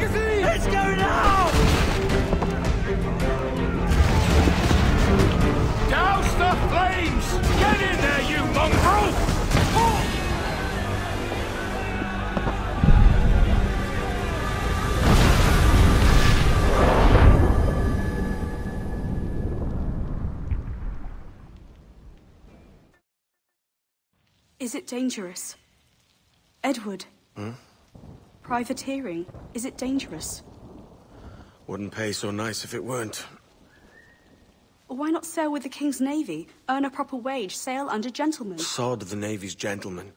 magazine! Let's go now! Douse the flames! Get in there, you mongrel! Is it dangerous? Edward? Privateering, is it dangerous? Wouldn't pay so nice if it weren't. Why not sail with the King's Navy? Earn a proper wage, sail under gentlemen. Sod the Navy's gentlemen.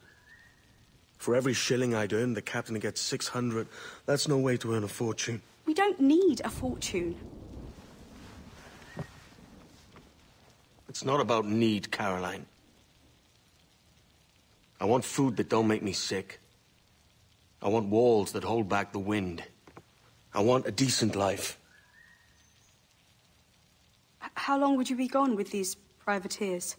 For every shilling I'd earn, the captain gets 600. That's no way to earn a fortune. We don't need a fortune. It's not about need, Caroline. I want food that don't make me sick. I want walls that hold back the wind. I want a decent life. How long would you be gone with these privateers?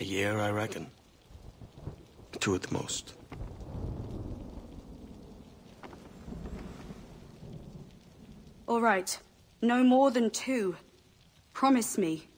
A year, I reckon. 2 at the most. All right. No more than 2. Promise me.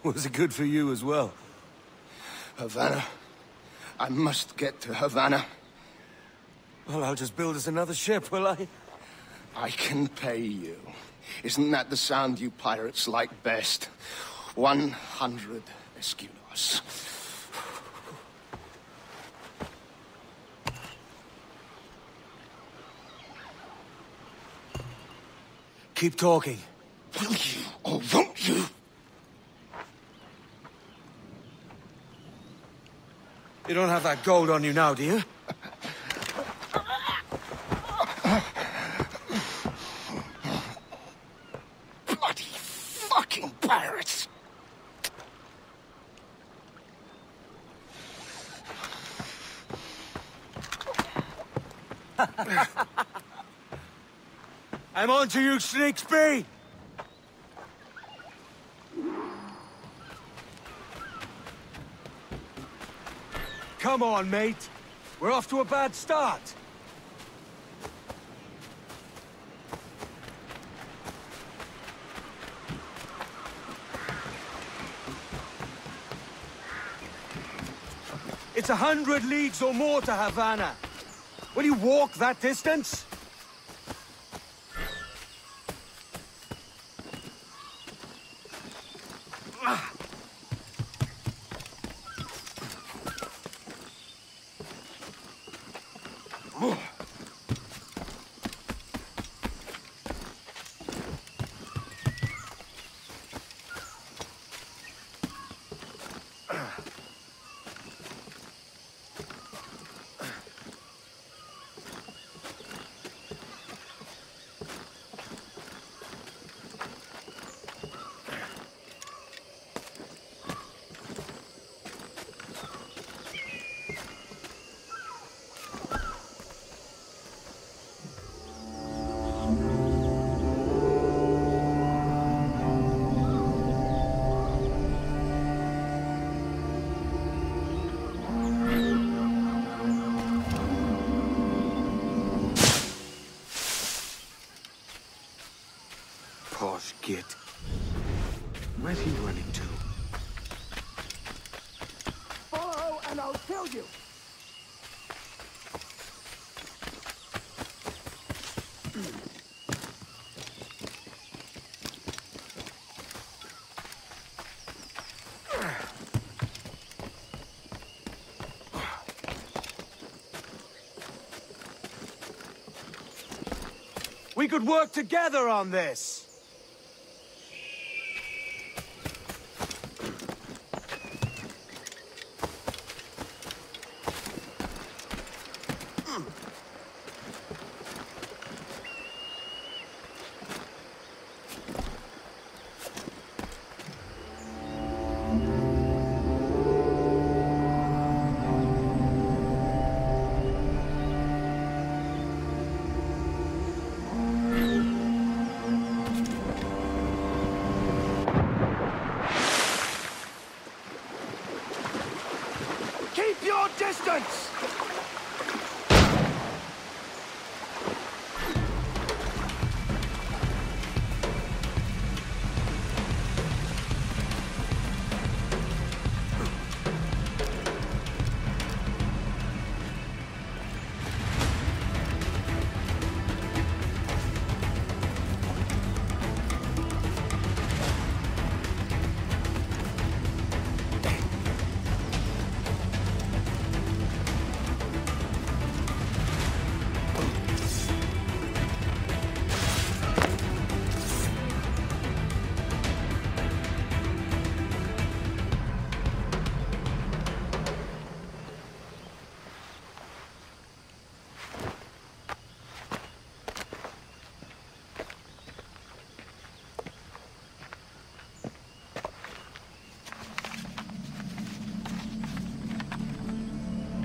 Was it good for you as well? Havana. I must get to Havana. Well, I'll just build us another ship, will I? I can pay you. Isn't that the sound you pirates like best? 100 escudos. Keep talking. Will you or won't you? You don't have that gold on you now, do you? Bloody fucking pirates! I'm on to you, Snakesby! Come on, mate. We're off to a bad start. It's 100 leagues or more to Havana. Will you walk that distance? git. Where's he running to? Follow and I'll kill you! We could work together on this! Keep your distance!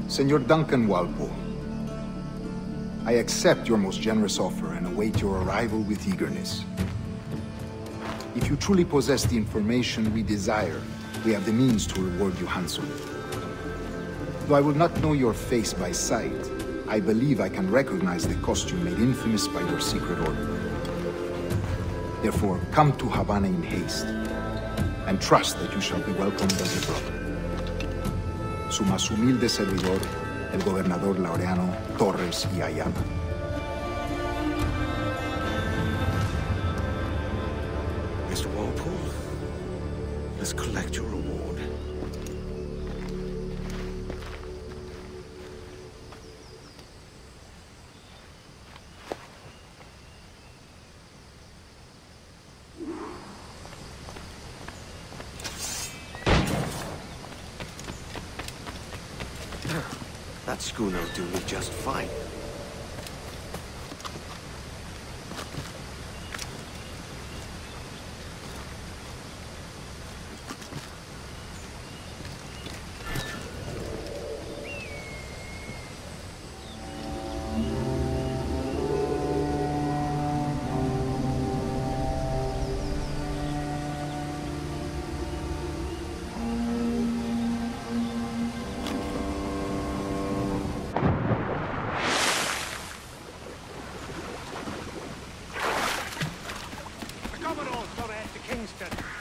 Senor Duncan Walpole, I accept your most generous offer and await your arrival with eagerness. If you truly possess the information we desire, we have the means to reward you handsomely. Though I will not know your face by sight, I believe I can recognize the costume made infamous by your secret order. Therefore, come to Havana in haste, and trust that you shall be welcomed as a brother. Su más humilde servidor, el gobernador Laureano Torres y Ayala. Mr. Walpole, let's collect your reward. That schooner will do me just fine.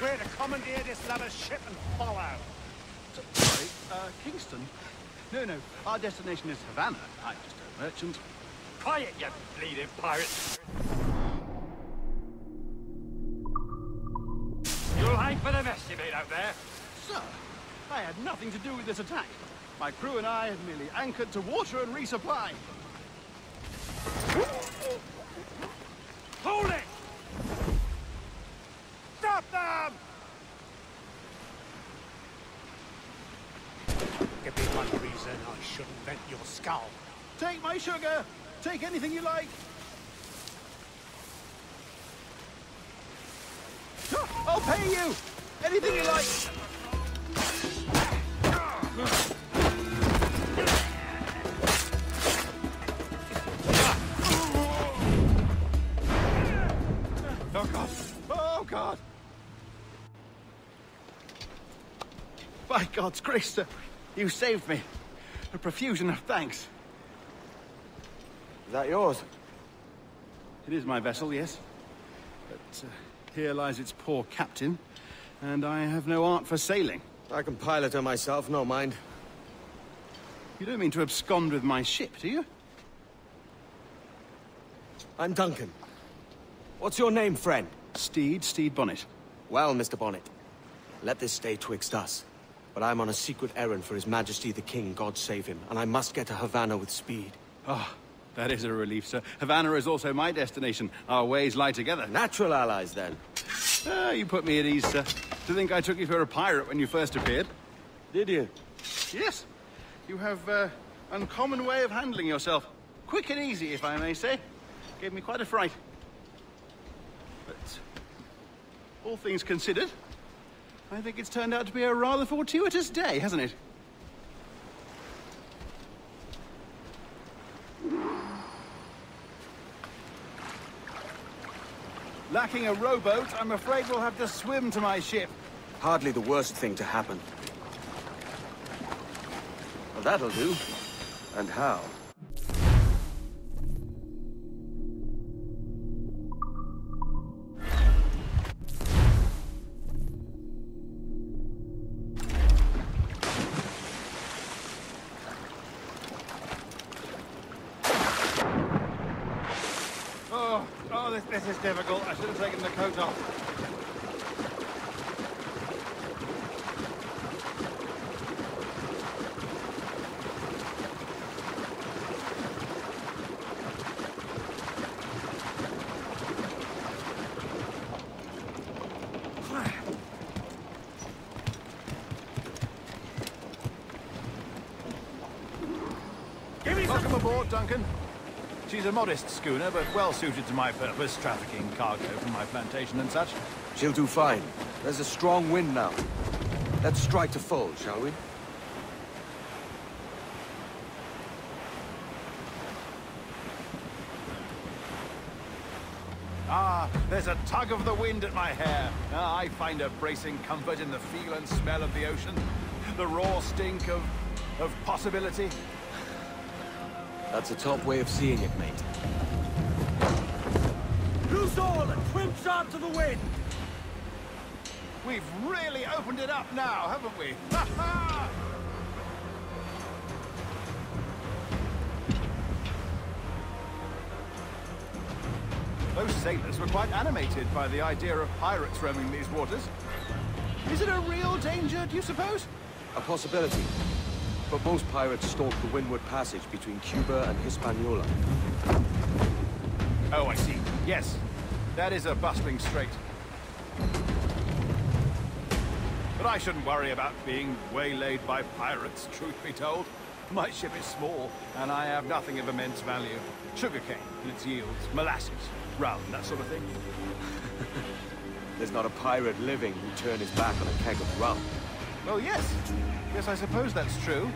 We're to commandeer this lavish ship and follow. Sorry, Kingston? No, our destination is Havana. I'm just a merchant. Quiet, you bleeding pirate! You'll hang for the mess you made out there. Sir, I had nothing to do with this attack. My crew and I had merely anchored to water and resupply. Hold it! Stop them! Give me one reason I shouldn't vent your skull. Take my sugar! Take anything you like! I'll pay you! Anything you like! Oh, God! Oh, God! By God's grace, sir, you saved me. A profusion of thanks. Is that yours? It is my vessel, yes. But Here lies its poor captain, and I have no art for sailing. I can pilot her myself, no mind. You don't mean to abscond with my ship, do you? I'm Duncan. What's your name, friend? Steed Bonnet. Well, Mr. Bonnet, let this stay twixt us. But I'm on a secret errand for His Majesty the King, God save him, and I must get to Havana with speed. Ah, that is a relief, sir. Havana is also my destination. Our ways lie together. Natural allies, then. You put me at ease, sir. To think I took you for a pirate when you first appeared. Did you? Yes. You have uncommon way of handling yourself. Quick and easy, if I may say. Gave me quite a fright. But all things considered, I think it's turned out to be a rather fortuitous day, hasn't it? Lacking a rowboat, I'm afraid we'll have to swim to my ship. Hardly the worst thing to happen. Well, that'll do. And how? This is difficult. I should have taken the coat off. Welcome aboard, Duncan. She's a modest schooner, but well-suited to my purpose, trafficking cargo from my plantation and such. She'll do fine. There's a strong wind now. Let's strike to full, shall we? Ah, there's a tug of the wind at my hair. I find a bracing comfort in the feel and smell of the ocean. The raw stink of possibility. That's a top way of seeing it, mate. Loose all and trim sharp to the wind! We've really opened it up now, haven't we? Ha ha! Those sailors were quite animated by the idea of pirates roaming these waters. Is it a real danger, do you suppose? A possibility. But most pirates stalk the windward passage between Cuba and Hispaniola. Oh, I see. Yes. That is a bustling strait. But I shouldn't worry about being waylaid by pirates, truth be told. My ship is small, and I have nothing of immense value. Sugarcane and its yields, molasses, rum, that sort of thing. There's not a pirate living who'd turn his back on a keg of rum. Well, yes. Yes, I suppose that's true.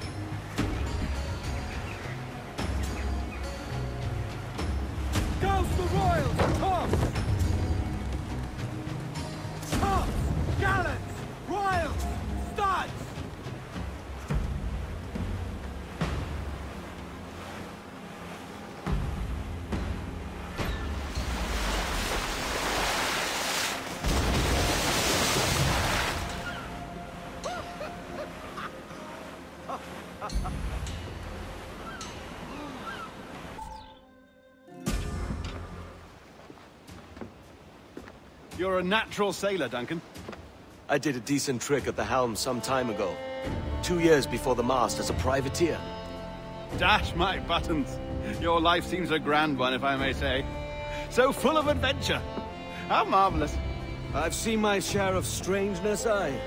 Goes the royals, tops! Tops! Gallants! Royals! Studs! You're a natural sailor, Duncan. I did a decent trick at the helm some time ago. 2 years before the mast as a privateer. Dash my buttons. Your life seems a grand one, if I may say. So full of adventure. How marvelous. I've seen my share of strangeness, aye.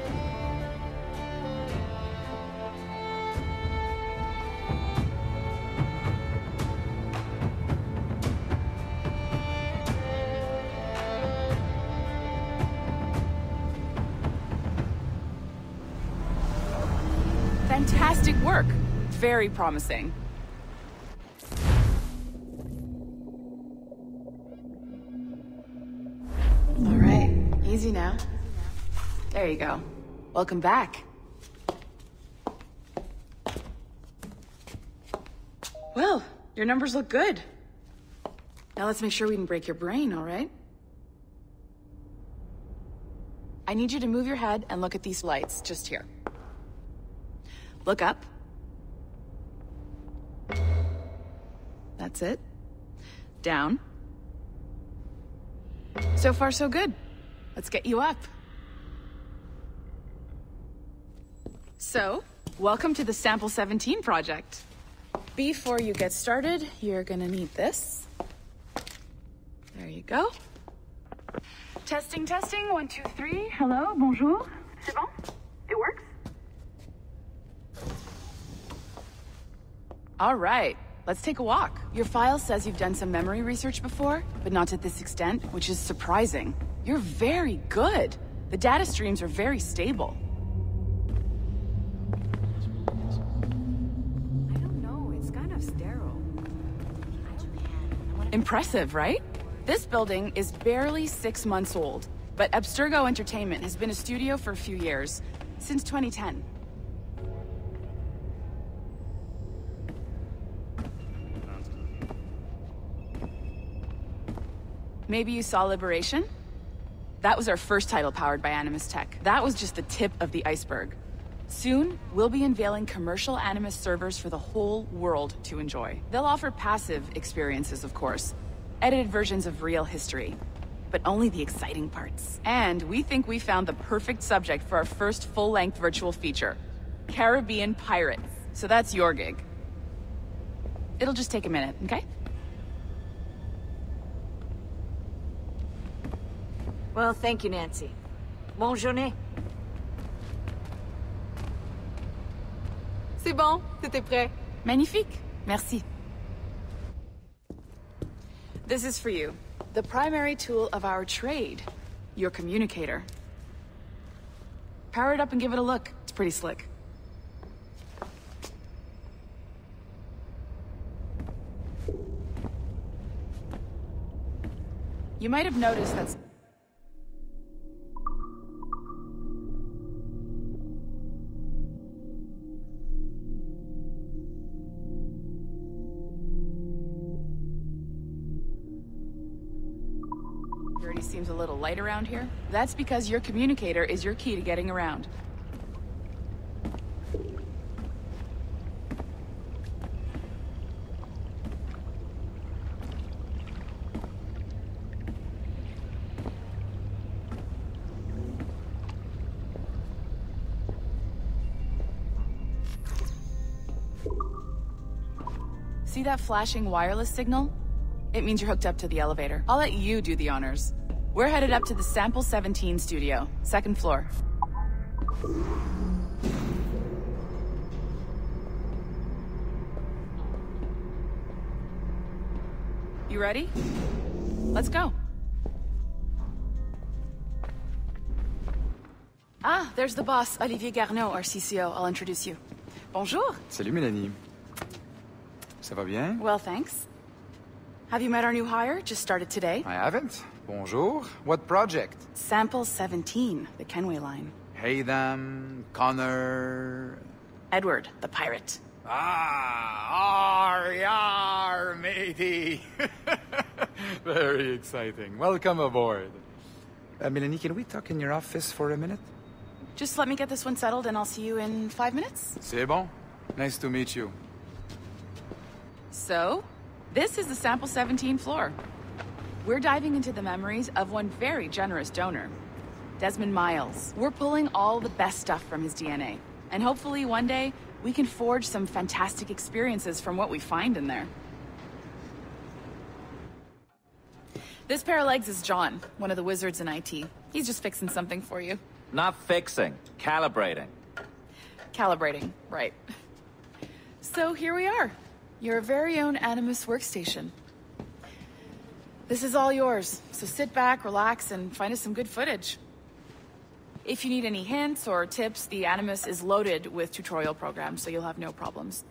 Fantastic work. Very promising. All right, easy now. There you go. Welcome back. Well, your numbers look good. Now let's make sure we can break your brain, all right? I need you to move your head and look at these lights just here. Look up. That's it. Down. So far, so good. Let's get you up. So, welcome to the Sample 17 project. Before you get started, you're gonna need this. There you go. Testing, testing, 1, 2, 3. Hello, bonjour. C'est bon? It works? All right, let's take a walk. Your file says you've done some memory research before, but not to this extent, which is surprising. You're very good. The data streams are very stable. I don't know, it's kind of sterile. Impressive, right? This building is barely 6 months old, but Abstergo Entertainment has been a studio for a few years, since 2010. Maybe you saw Liberation? That was our first title powered by Animus Tech. That was just the tip of the iceberg. Soon, we'll be unveiling commercial Animus servers for the whole world to enjoy. They'll offer passive experiences, of course. Edited versions of real history. But only the exciting parts. And we think we found the perfect subject for our first full-length virtual feature. Caribbean pirates. So that's your gig. It'll just take a minute, okay? Well, thank you, Nancy. Bonne journée. C'est bon, c'était prêt. Magnifique. Merci. This is for you. The primary tool of our trade. Your communicator. Power it up and give it a look. It's pretty slick. You might have noticed that... seems a little light around here. That's because your communicator is your key to getting around. See that flashing wireless signal? It means you're hooked up to the elevator. I'll let you do the honors. We're headed up to the Sample 17 studio, 2nd floor. You ready? Let's go. Ah, there's the boss, Olivier Garneau, our CCO. I'll introduce you. Bonjour. Salut, Mélanie. Ça va bien? Well, thanks. Have you met our new hire? Just started today. I haven't. Bonjour. What project? Sample 17, the Kenway line. Haytham, Connor... Edward, the pirate. Ah, yar, matey. Very exciting. Welcome aboard. Mélanie, can we talk in your office for a minute? Just let me get this one settled and I'll see you in 5 minutes. C'est bon. Nice to meet you. So, this is the Sample 17 floor. We're diving into the memories of one very generous donor, Desmond Miles. We're pulling all the best stuff from his DNA. And hopefully one day, we can forge some fantastic experiences from what we find in there. This pair of legs is John, one of the wizards in IT. He's just fixing something for you. Not fixing, calibrating. Calibrating, right. So here we are. Your very own Animus workstation. This is all yours, so sit back, relax, and find us some good footage. If you need any hints or tips, the Animus is loaded with tutorial programs, so you'll have no problems.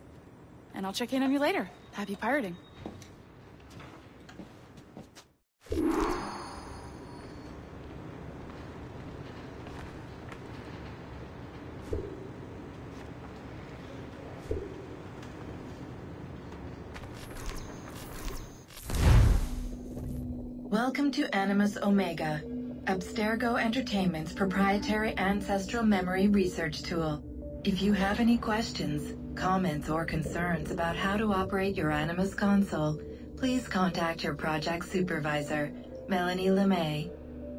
And I'll check in on you later. Happy pirating. Welcome to Animus Omega. Abstergo Entertainment's proprietary ancestral memory research tool. If you have any questions, comments, or concerns about how to operate your Animus console, please contact your project supervisor, Melanie LeMay.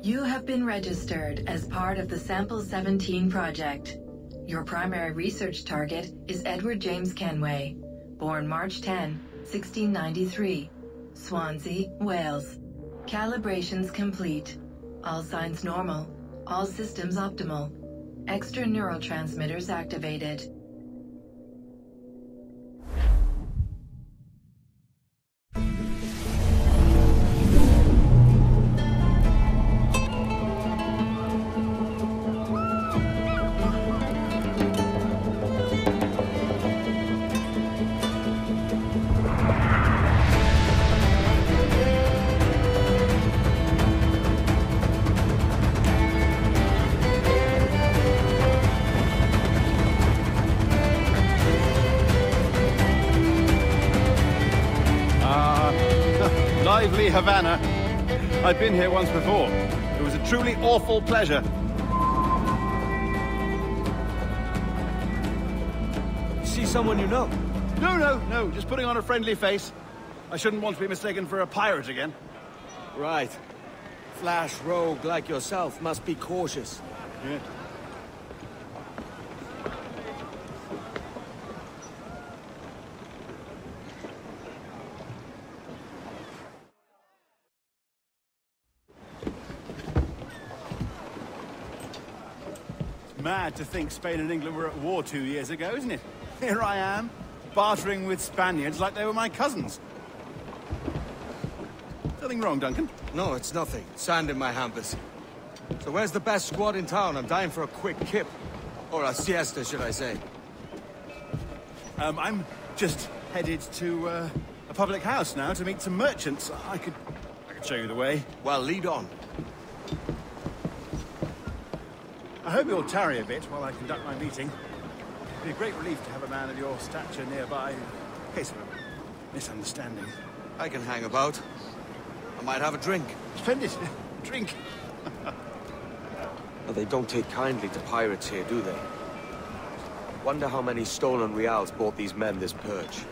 You have been registered as part of the Sample 17 project. Your primary research target is Edward James Kenway, born March 10, 1693, Swansea, Wales. Calibrations complete. All signs normal. All systems optimal. Extra neurotransmitters activated. Lively Havana. I've been here once before. It was a truly awful pleasure. See someone you know? No. Just putting on a friendly face. I shouldn't want to be mistaken for a pirate again. Right. Flash rogue like yourself must be cautious. Yeah. Mad to think Spain and England were at war 2 years ago, isn't it? Here I am, bartering with Spaniards like they were my cousins. Nothing wrong, Duncan? No, it's nothing. Sand in my hampers. So where's the best squad in town? I'm dying for a quick kip. Or a siesta, should I say. I'm just headed to a public house now to meet some merchants. I could show you the way. Well, lead on. I hope you'll tarry a bit while I conduct my meeting. It'd be a great relief to have a man of your stature nearby in case of a misunderstanding. I can hang about. I might have a drink. Splendid. Drink. Well, they don't take kindly to pirates here, do they? Wonder how many stolen reals bought these men this purge.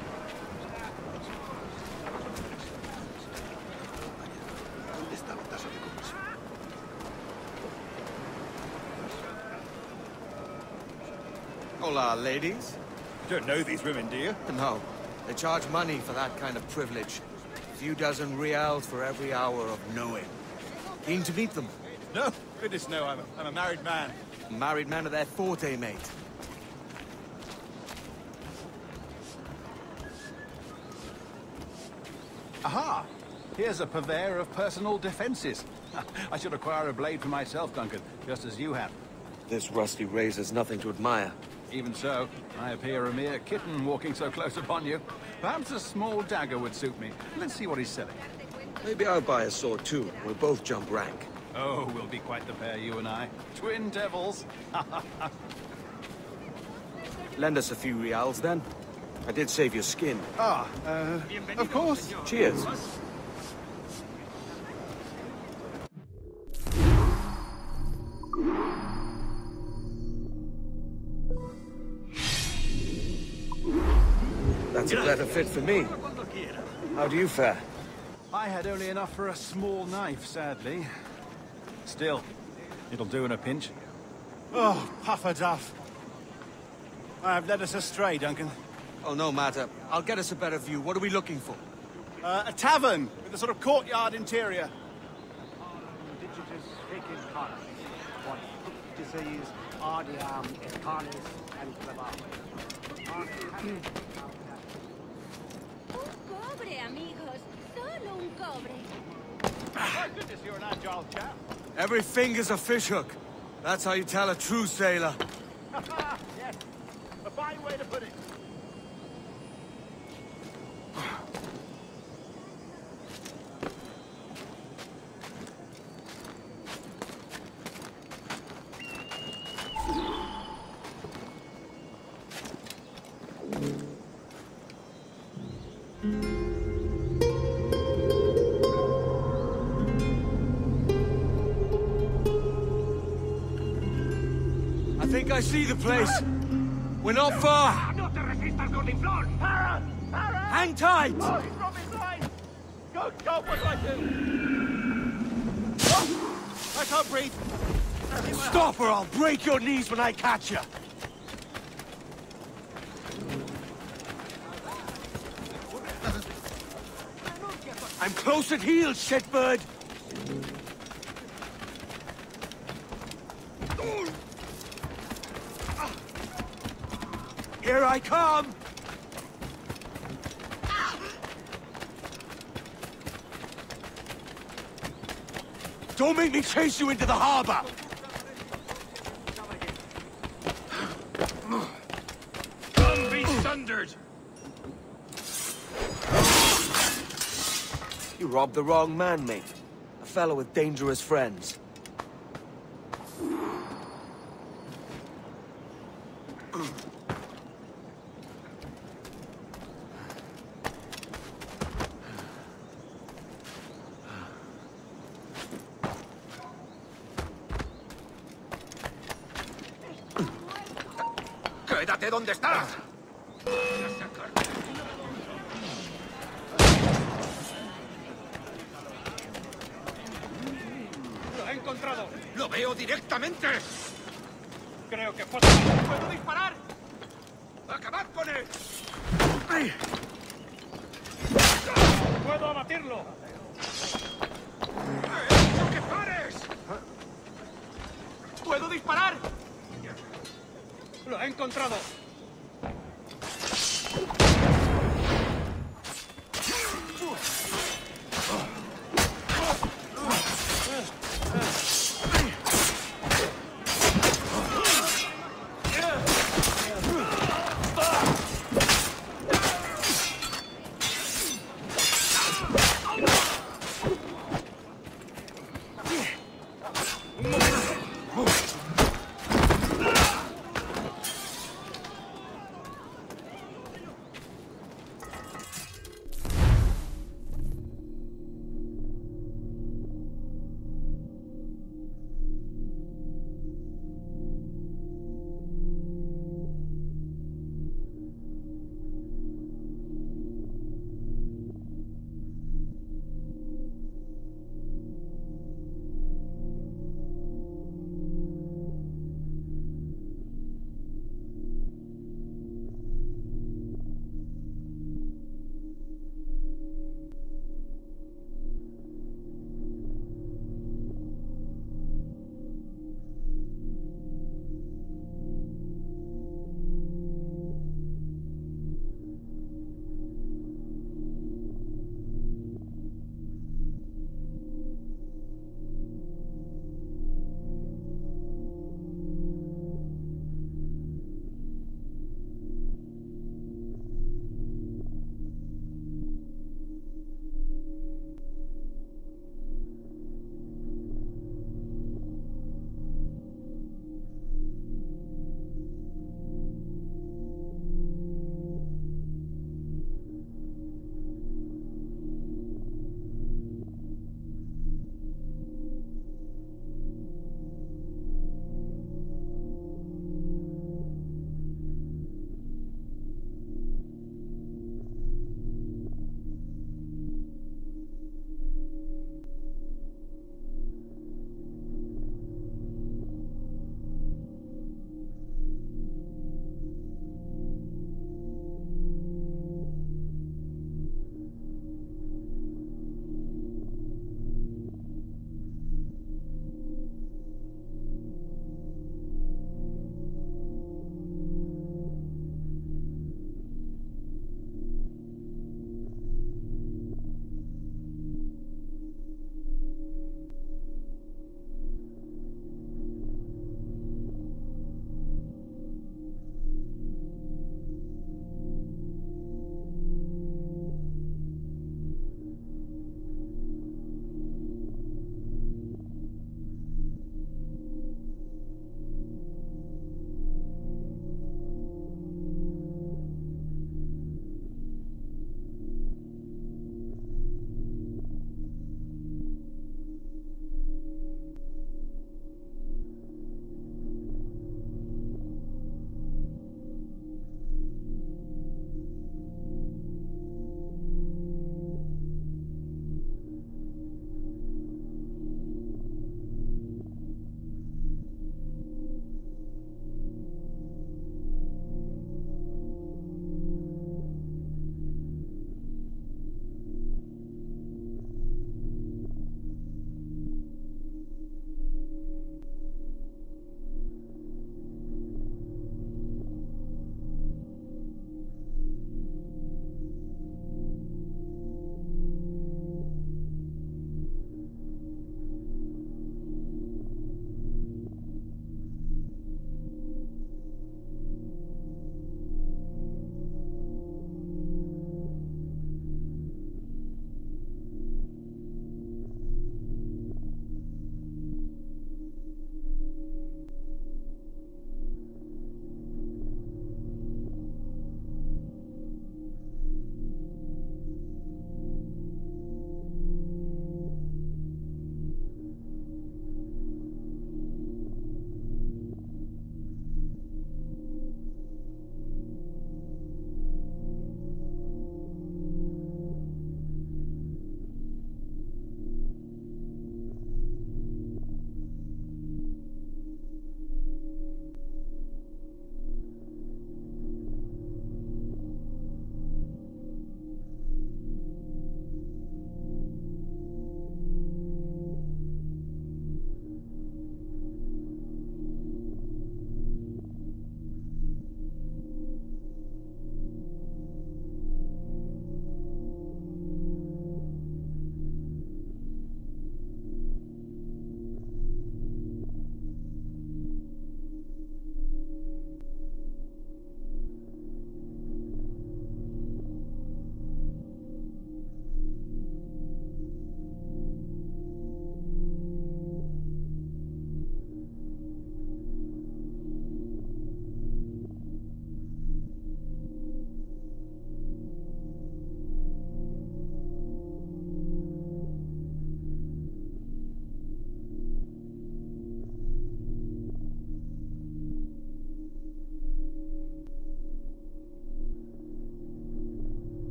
Hola, ladies. You don't know these women, do you? No. They charge money for that kind of privilege. A few dozen reals for every hour of knowing. Keen to meet them? No, goodness no, I'm a married man. Married men are their forte, mate. Aha! Here's a purveyor of personal defenses. I should acquire a blade for myself, Duncan, just as you have. This rusty razor's nothing to admire. Even so, I appear a mere kitten walking so close upon you. Perhaps a small dagger would suit me. Let's see what he's selling. Maybe I'll buy a sword too. We'll both jump rank. Oh, we'll be quite the pair, you and I. Twin devils. Lend us a few reals, then. I did save your skin. Of course. Cheers. That's a better fit for me. How do you fare? I had only enough for a small knife, sadly. Still, it'll do in a pinch. Oh, puffer duff. I have led us astray, Duncan. Oh, no matter. I'll get us a better view. What are we looking for? A tavern with a sort of courtyard interior. My goodness, you're an agile chap. Every finger's a fishhook. That's how you tell a true sailor. Yes, a fine way to put it. think I see the place. We're not far. Hang tight! Oh, he's from his line! Go, go, what do I do? I can't breathe. Stop or I'll break your knees when I catch you. I'm close at heel, shitbird. Here I come! Don't make me chase you into the harbor! Come be sundered! You robbed the wrong man, mate. A fellow with dangerous friends. ¡Quédate donde estás! ¡Lo he encontrado! ¡Lo veo directamente! Creo que fue... ¡Puedo disparar! ¡Acabad con él! ¡Puedo abatirlo! ¡He dicho que pares! ¡Puedo disparar! ¡Lo he encontrado!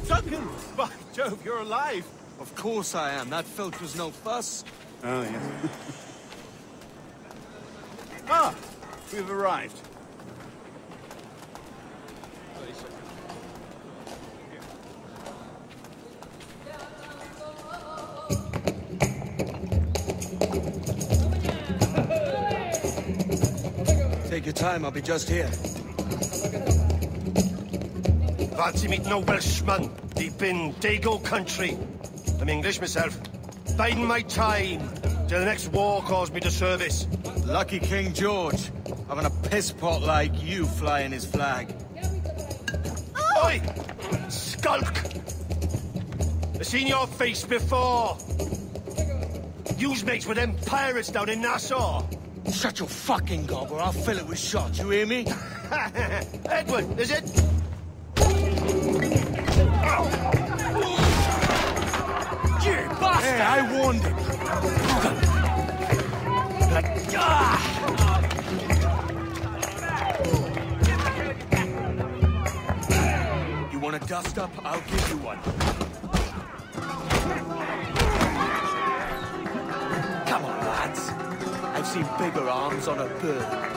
Duncan! By Jove, you're alive! Of course I am. That filch was no fuss. Oh, yes. Ah! We've arrived. Take your time, I'll be just here. Fancy meeting a Welshman deep in Dago country. I'm English myself. Biding my time till the next war calls me to service. Lucky King George, having a piss pot like you flying his flag. Oi! Skulk! I've seen your face before. You's mates with them pirates down in Nassau. Shut your fucking gob or I'll fill it with shots, you hear me? Edward, is it? You bastard! Hey, I warned him. You want a dust up? I'll give you one. Come on, lads. I've seen bigger arms on a bird.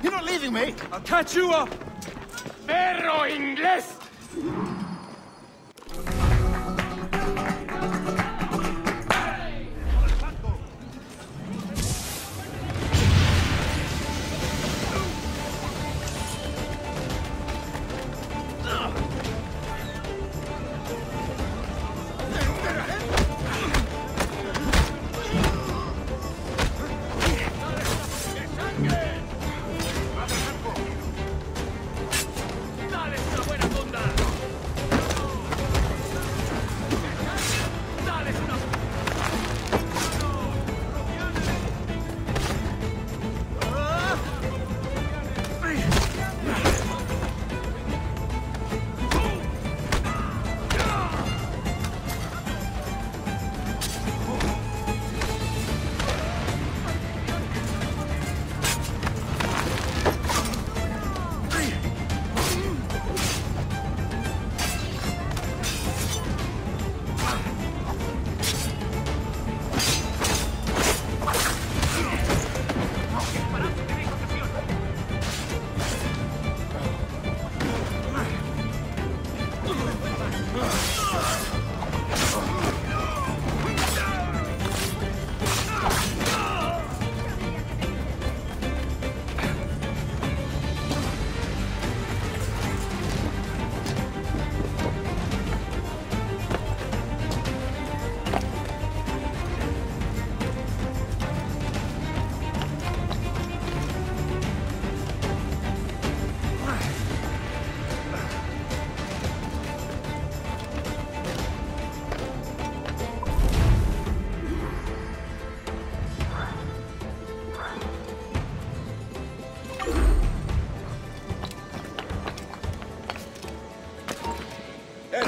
You're not leaving me! I'll catch you up! ¡Perro inglés!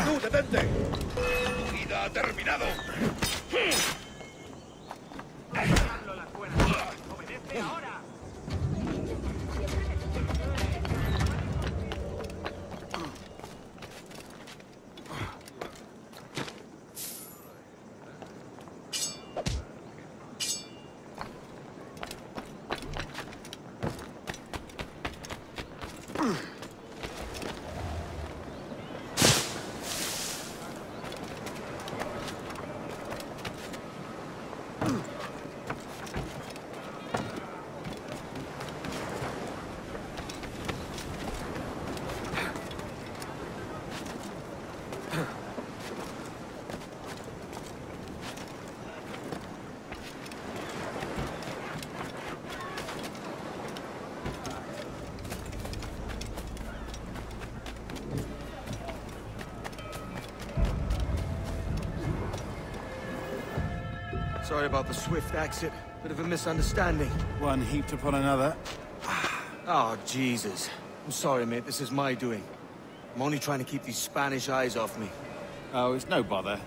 ¡Tú, detente! ¡Tu vida ha terminado! ¡Obedece ahora! Sorry about the swift exit. Bit of a misunderstanding. One heaped upon another. Oh, Jesus. I'm sorry, mate. This is my doing. I'm only trying to keep these Spanish eyes off me. Oh, it's no bother.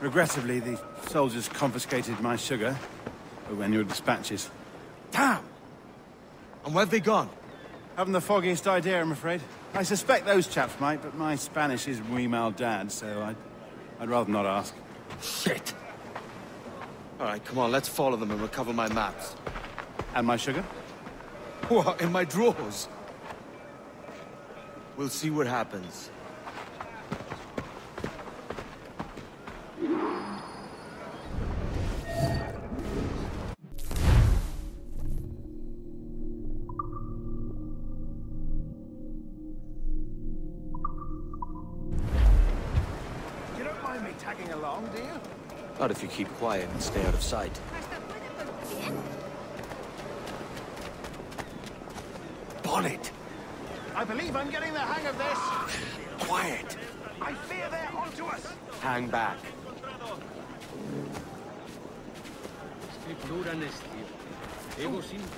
Regrettably, the soldiers confiscated my sugar when your dispatches. Damn! And where have they gone? Haven't the foggiest idea, I'm afraid. I suspect those chaps might, but my Spanish is muy mal dad, so I'd rather not ask. Shit! Alright, come on, let's follow them and recover my maps. And my sugar? What, in my drawers? We'll see what happens. You don't mind me tagging along, do you? Not if you keep quiet and stay out of sight. Bonnet! I believe I'm getting the hang of this. Quiet! I fear they're onto us. Hang back.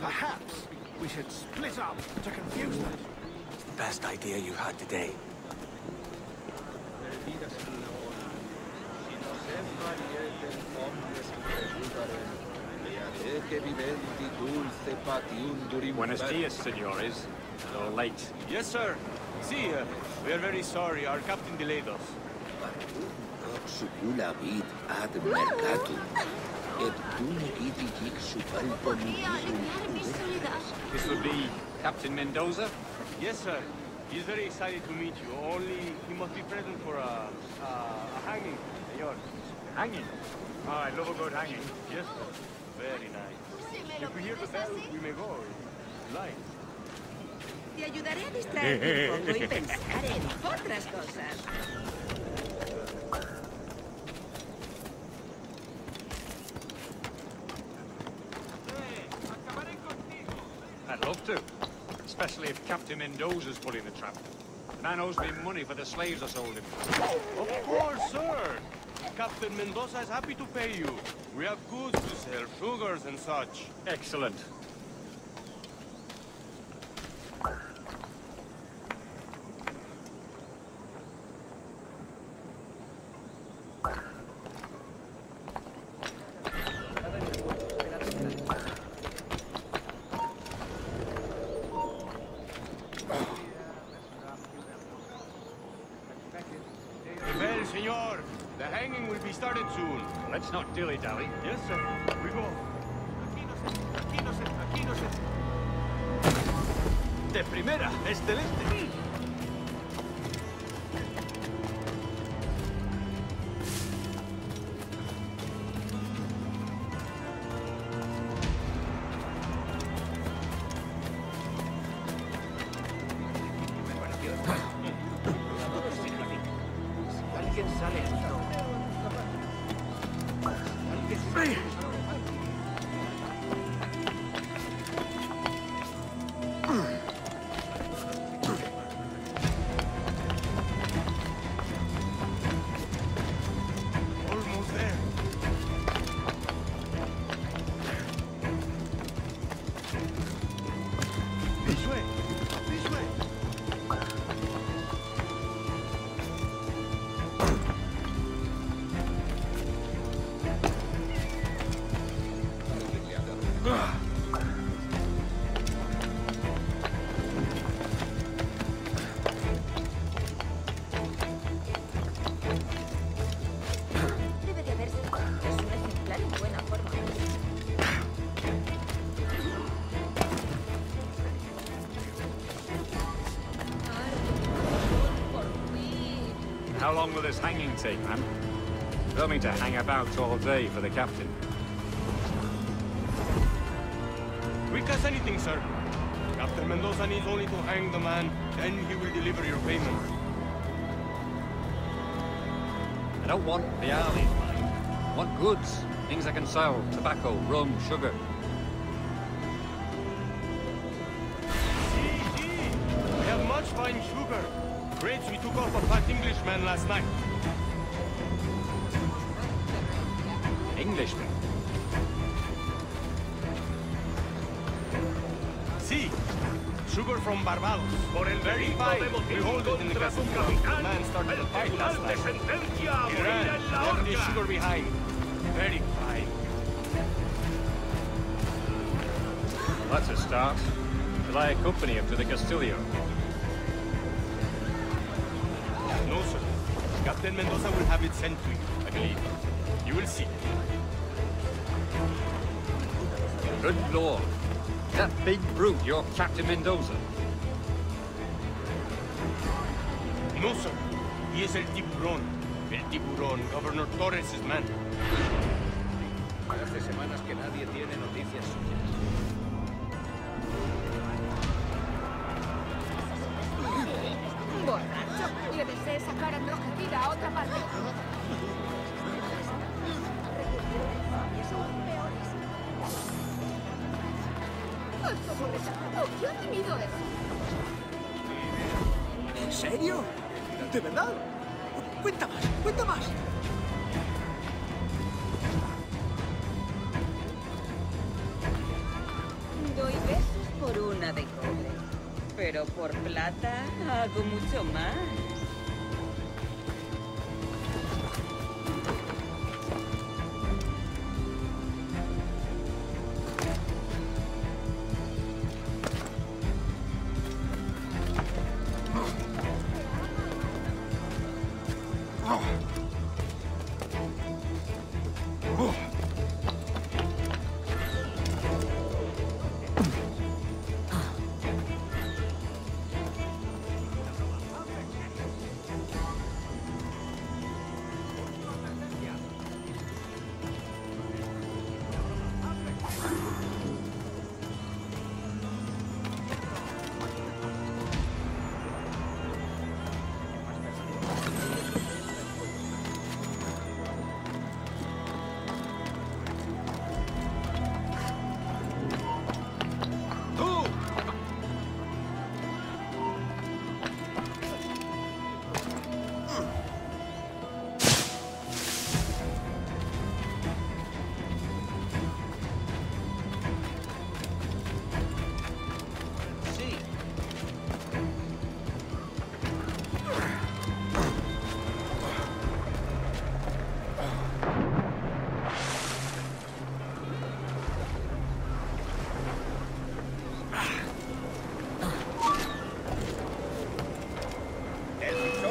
Perhaps we should split up to confuse them. It's the best idea you had today. Buenos dias, senores. So late. Yes, sir. See, we are very sorry. Our captain delayed us. This would be Captain Mendoza? Yes, sir. He's very excited to meet you. Only he must be present for a hanging, senor. Hanging? Oh, I love a good hanging. Yes, sir. Very nice. If we hear the bell, we may go. Line. Te ayudaré a distraerte un poco y pensar en otras cosas. I'd love to. Especially if Captain Mendoza's pulling the trap. The man owes me money for the slaves I sold him. Of course, sir. Captain Mendoza is happy to pay you. We have goods to sell, sugars and such. Excellent. Well, senor, the hanging will be started soon. Let's not dilly-dally. Yes, sir. We go. Aquí no se. De primera, excelente. How long will this hanging take, man? Don't mean to hang about all day for the captain. Quick as anything, sir. Captain Mendoza needs only to hang the man, then he will deliver your payment. I don't want reales, man. I want goods. Things I can sell. Tobacco, rum, sugar. We have much fine sugar. Grapes we took off a fat Englishman last night. Englishman? See, sugar from Barbados. Very fine. We hold it in the castle. The man started a fight last night. He ran, left the sugar behind. Very fine. That's a start. Shall I accompany him to the Castillo? No, sir. Captain Mendoza will have it sent to you, I believe. You will see. Good lord. That big brute, you're Captain Mendoza. No, sir. He is El Tiburón. El Tiburón, Governor Torres' man. Hace semanas que nadie tiene noticias suyas. Borracho, le deseo sacar enrojecida a otra parte. ¿Qué ha tenido eso? ¿En serio? ¿De verdad? Cuenta más, cuenta más. Doy besos por una de cobre, pero por plata hago mucho más.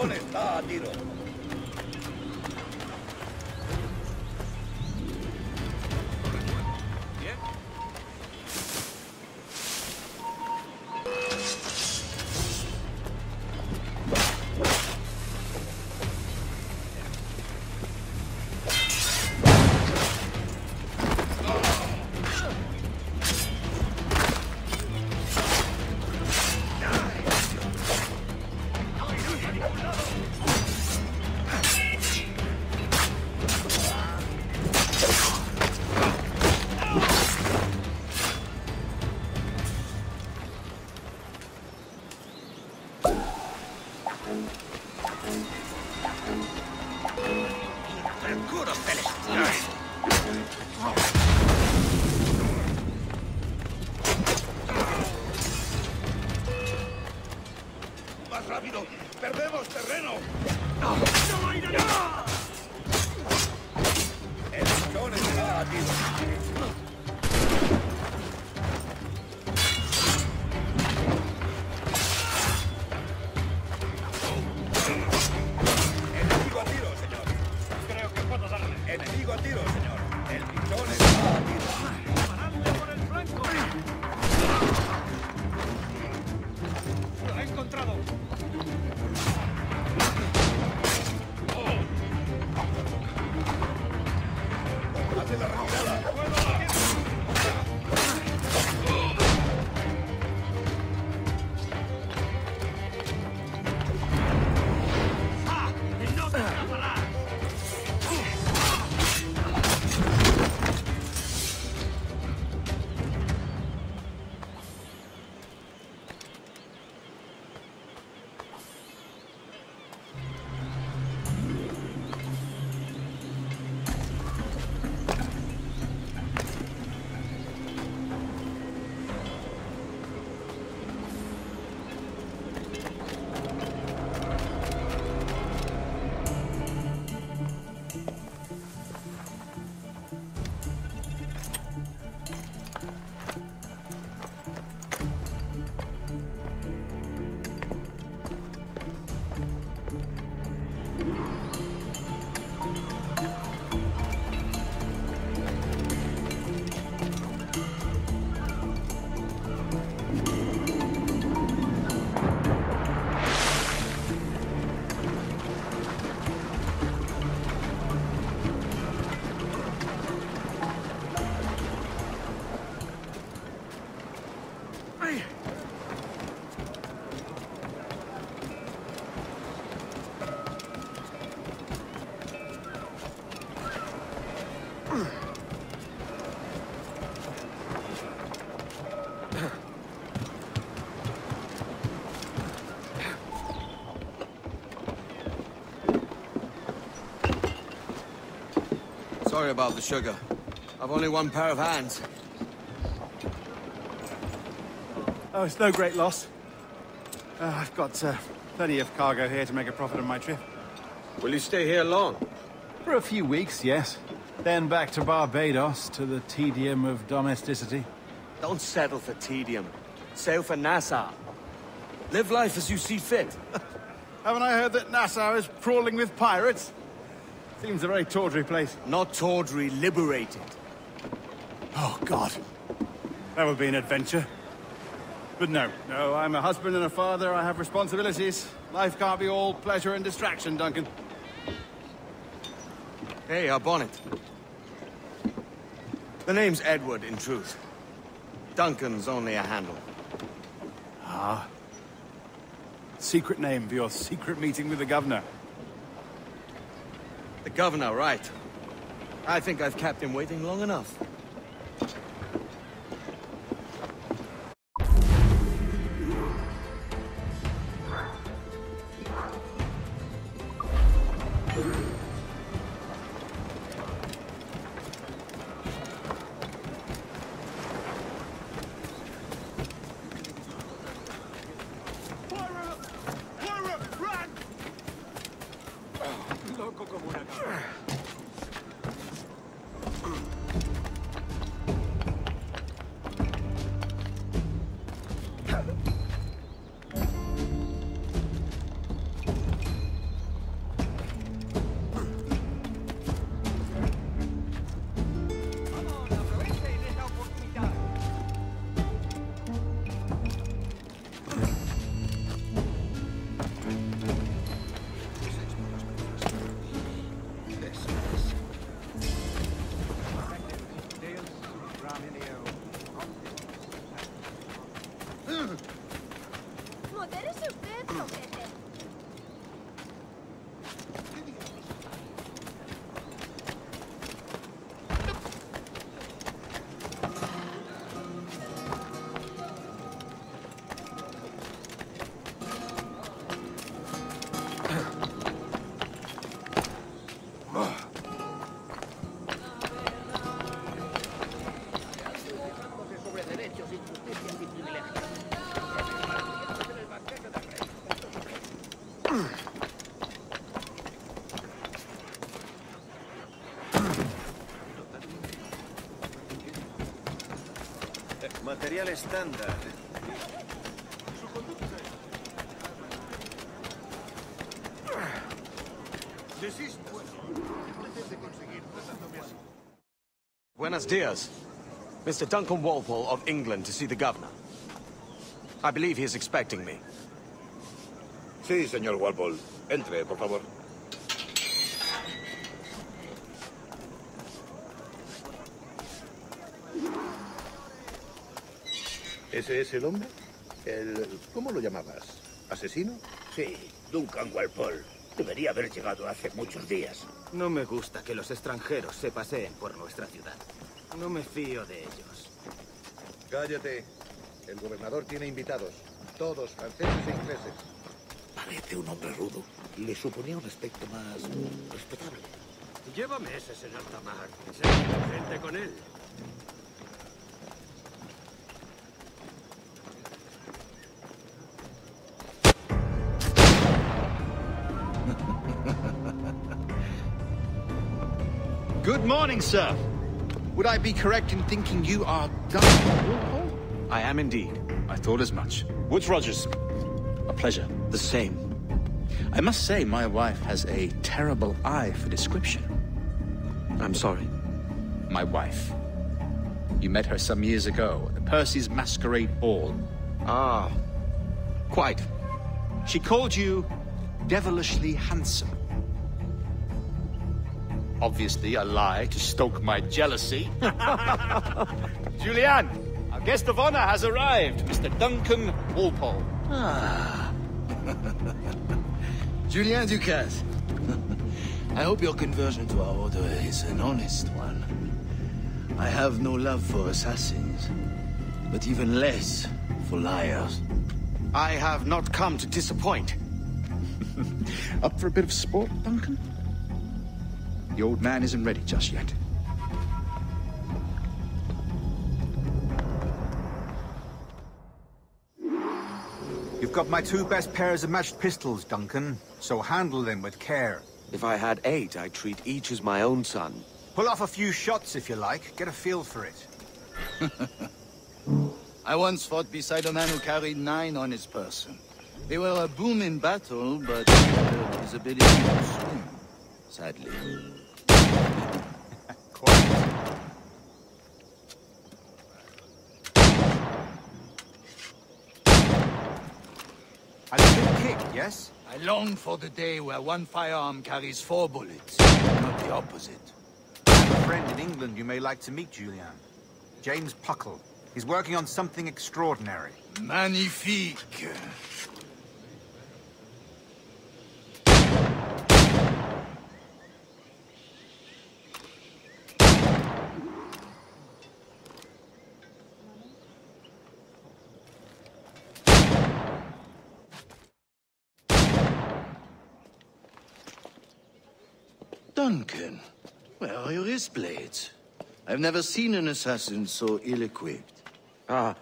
Está a tiro. Sorry about the sugar. I've only one pair of hands. Oh, it's no great loss. I've got plenty of cargo here to make a profit on my trip. Will you stay here long? For a few weeks, yes. Then back to Barbados, to the tedium of domesticity. Don't settle for tedium. Sail for Nassau. Live life as you see fit. Haven't I heard that Nassau is crawling with pirates? Seems a very tawdry place. Not tawdry, liberated. Oh, God. That would be an adventure. But no, I'm a husband and a father. I have responsibilities. Life can't be all pleasure and distraction, Duncan. Hey, our bonnet. The name's Edward, in truth. Duncan's only a handle. Ah. Secret name for your secret meeting with the governor. The governor, right. I think I've kept him waiting long enough. Material estándar. Buenos dias. Mr. Duncan Walpole of England to see the governor. I believe he is expecting me. Sí, señor Walpole. Entre, por favor. ¿Ese es el hombre? ¿Cómo lo llamabas? ¿Asesino? Sí, Duncan Walpole. Debería haber llegado hace muchos días. No me gusta que los extranjeros se paseen por nuestra ciudad. No me fío de ellos. Cállate. El gobernador tiene invitados. Todos franceses e ingleses. Parece un hombre rudo. Le suponía un aspecto más respetable. Llévame ese señor Tamar. Sé gente con él. Good morning, sir. Would I be correct in thinking you are Duncan Walpole? I am indeed. I thought as much. Woods Rogers. A pleasure. The same. I must say, my wife has a terrible eye for description. I'm sorry. My wife. You met her some years ago at the Percy's Masquerade Ball. Ah, quite. She called you devilishly handsome. Obviously a lie to stoke my jealousy. Julianne, our guest of honor has arrived, Mr. Duncan Walpole. Ah. Julien Ducasse. I hope your conversion to our order is an honest one. I have no love for assassins, but even less for liars. I have not come to disappoint. Up for a bit of sport, Duncan? The old man isn't ready just yet. You've got my 2 best pairs of matched pistols, Duncan, so handle them with care. If I had 8, I'd treat each as my own son. Pull off a few shots if you like, get a feel for it. I once fought beside a man who carried 9 on his person. They were a boom in battle, but his ability to swim, sadly. A good kick, yes? I long for the day where one firearm carries 4 bullets, not the opposite. I have a friend in England you may like to meet, Julian. James Puckle. He's working on something extraordinary. Magnifique. Duncan, where are your wrist blades? I've never seen an assassin so ill-equipped. Ah,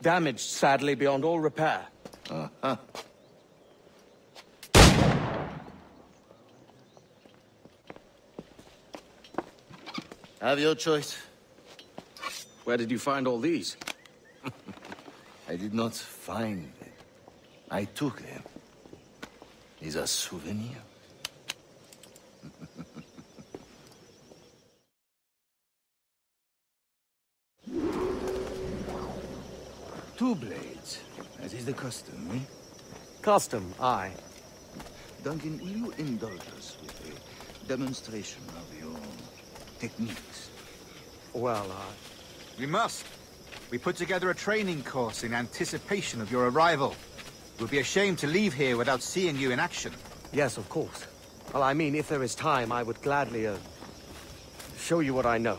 damaged sadly beyond all repair. Uh-huh. Have your choice. Where did you find all these? I did not find them. I took them. These are souvenirs. Two blades, as is the custom, eh? Custom, aye. Duncan, will you indulge us with a demonstration of your techniques? Well, We must. We put together a training course in anticipation of your arrival. It would be a shame to leave here without seeing you in action. Yes, of course. Well, I mean, if there is time, I would gladly, show you what I know.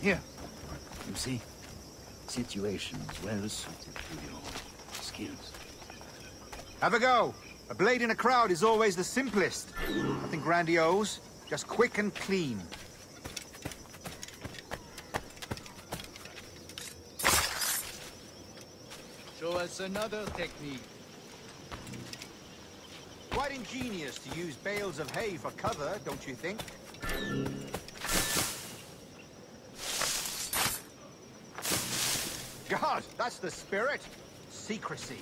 Here. You see? Situations well suited to your skills. Have a go. A blade in a crowd is always the simplest. Nothing grandiose, just quick and clean. Show us another technique. Quite ingenious to use bales of hay for cover, don't you think? God, that's the spirit. Secrecy.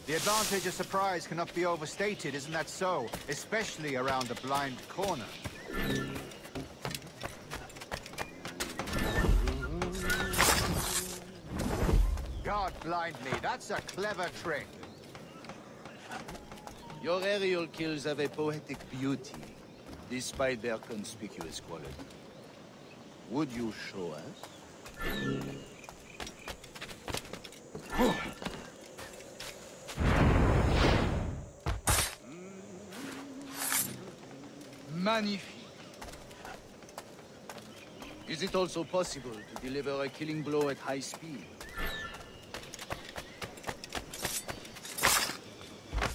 The advantage of surprise cannot be overstated, isn't that so? Especially around a blind corner. God blind me, that's a clever trick. Your aerial kills have a poetic beauty, despite their conspicuous quality. Would you show us? Magnifique. Is it also possible to deliver a killing blow at high speed?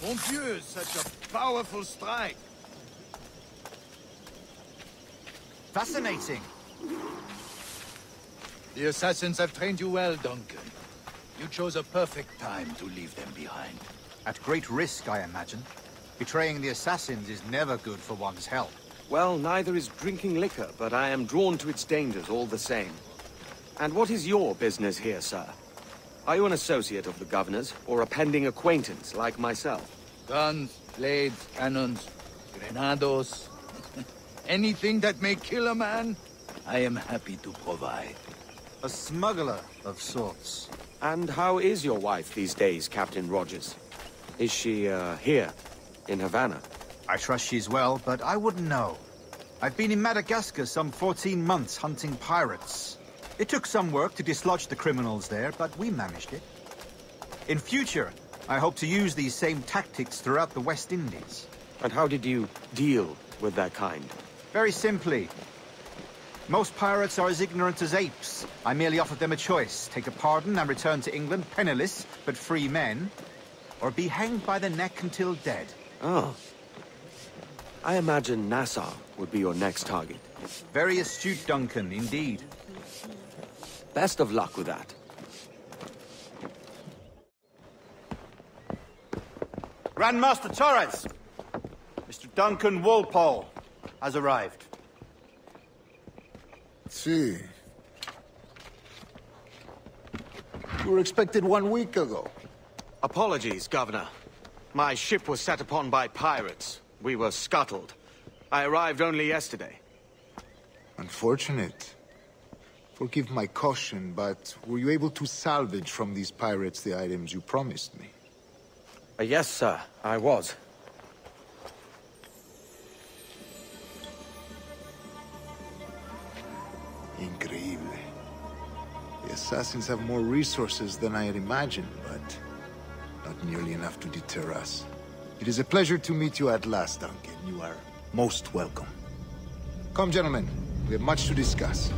Mon Dieu, such a powerful strike! Fascinating. The assassins have trained you well, Duncan. You chose a perfect time to leave them behind. At great risk, I imagine. Betraying the assassins is never good for one's health. Well, neither is drinking liquor, but I am drawn to its dangers all the same. And what is your business here, sir? Are you an associate of the governor's, or a pending acquaintance like myself? Guns, blades, cannons, grenados. Anything that may kill a man, I am happy to provide. A smuggler of sorts. And how is your wife these days, Captain Rogers? Is she, here, in Havana? I trust she's well, but I wouldn't know. I've been in Madagascar some 14 months hunting pirates. It took some work to dislodge the criminals there, but we managed it. In future, I hope to use these same tactics throughout the West Indies. And how did you deal with that kind? Very simply. Most pirates are as ignorant as apes. I merely offered them a choice. Take a pardon and return to England penniless, but free men. Or be hanged by the neck until dead. Oh. I imagine Nassau would be your next target. Very astute, Duncan, indeed. Best of luck with that. Grandmaster Torres! Mr. Duncan Walpole has arrived. See. You were expected 1 week ago. Apologies, Governor. My ship was set upon by pirates. We were scuttled. I arrived only yesterday. Unfortunate. Forgive my caution, but were you able to salvage from these pirates the items you promised me? Yes, sir, I was. Increíble. The assassins have more resources than I had imagined, but not nearly enough to deter us. It is a pleasure to meet you at last, Duncan. You are most welcome. Come, gentlemen. We have much to discuss.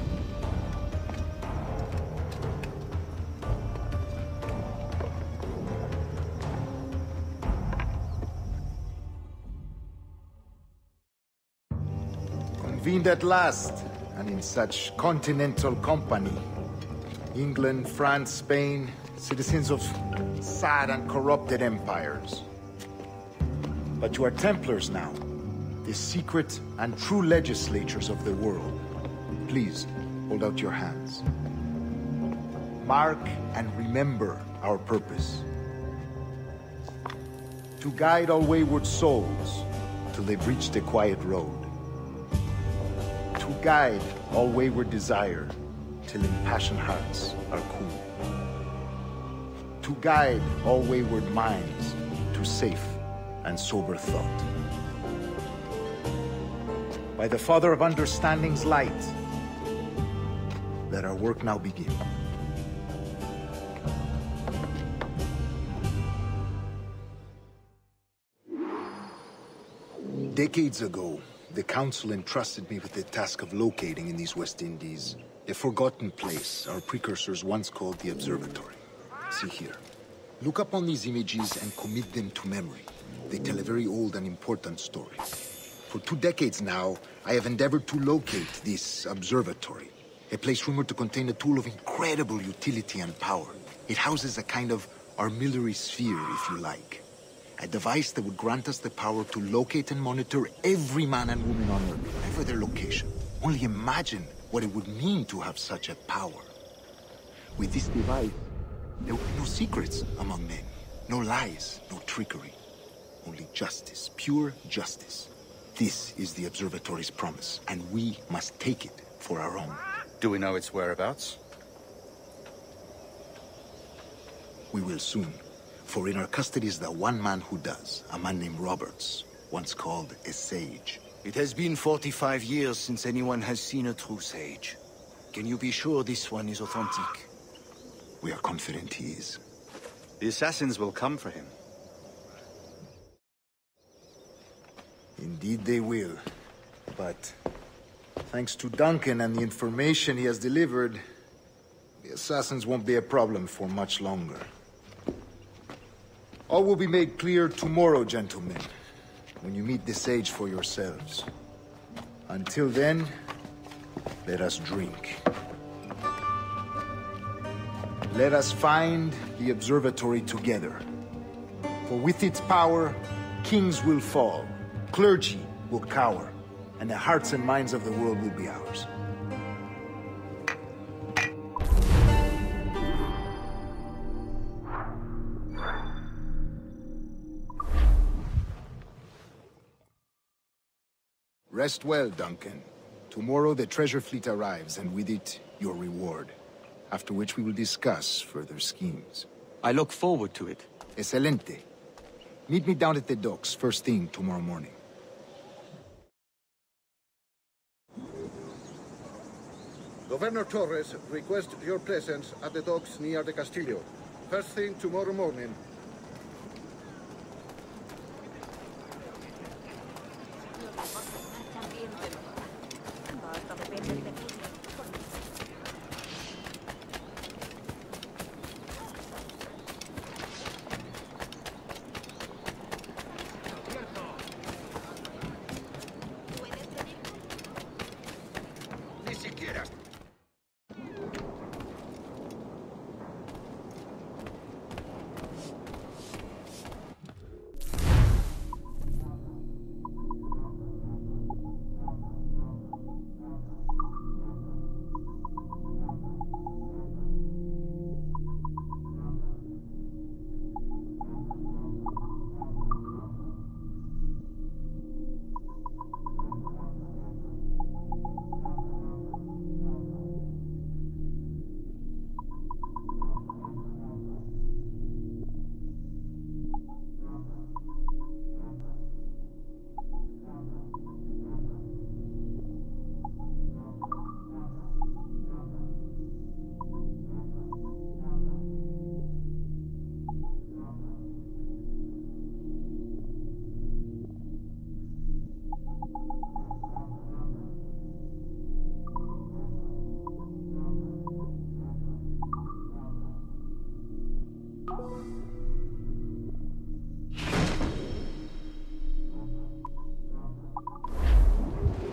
Convened at last, and in such continental company. England, France, Spain, citizens of sad and corrupted empires. But you are Templars now, the secret and true legislatures of the world. Please, hold out your hands. Mark and remember our purpose. To guide all wayward souls till they've reached the quiet road. To guide all wayward desire till impassioned hearts are cool. To guide all wayward minds to safe and sober thought. By the Father of Understanding's light, let our work now begin. Decades ago, the Council entrusted me with the task of locating in these West Indies a forgotten place our precursors once called the Observatory. See here. Look up on these images and commit them to memory. They tell a very old and important story. For 2 decades now, I have endeavored to locate this observatory, a place rumored to contain a tool of incredible utility and power. It houses a kind of armillary sphere, if you like. A device that would grant us the power to locate and monitor every man and woman on Earth, whatever their location. Only imagine what it would mean to have such a power. With this device, there would be no secrets among men, no lies, no trickery. Only justice, pure justice. This is the Observatory's promise, and we must take it for our own. Do we know its whereabouts? We will soon. For in our custody is the one man who does, a man named Roberts, once called a sage. It has been 45 years since anyone has seen a true sage. Can you be sure this one is authentic? We are confident he is. The assassins will come for him. Indeed they will. But thanks to Duncan and the information he has delivered, the assassins won't be a problem for much longer. All will be made clear tomorrow, gentlemen, when you meet the sage for yourselves. Until then, let us drink. Let us find the observatory together. For with its power, kings will fall, clergy will cower, and the hearts and minds of the world will be ours. Rest well, Duncan. Tomorrow the treasure fleet arrives, and with it, your reward. After which we will discuss further schemes. I look forward to it. Excelente. Meet me down at the docks first thing tomorrow morning. Governor Torres requests your presence at the docks near the Castillo. First thing tomorrow morning.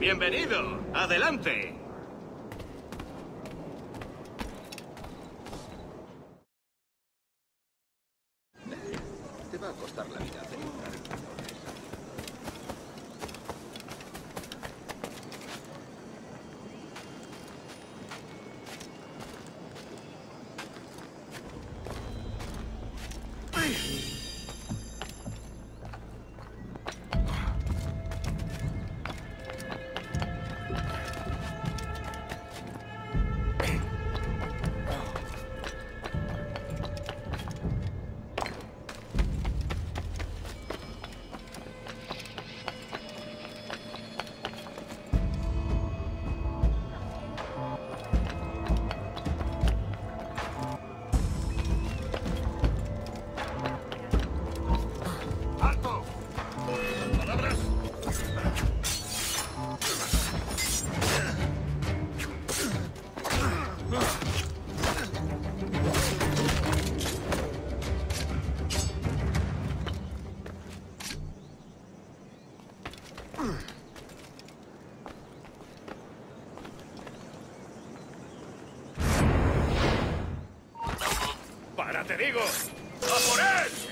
Bienvenido. Adelante. Te va a costar la vida hacer entrar en la torre. ¡Para, te digo! ¡A por él!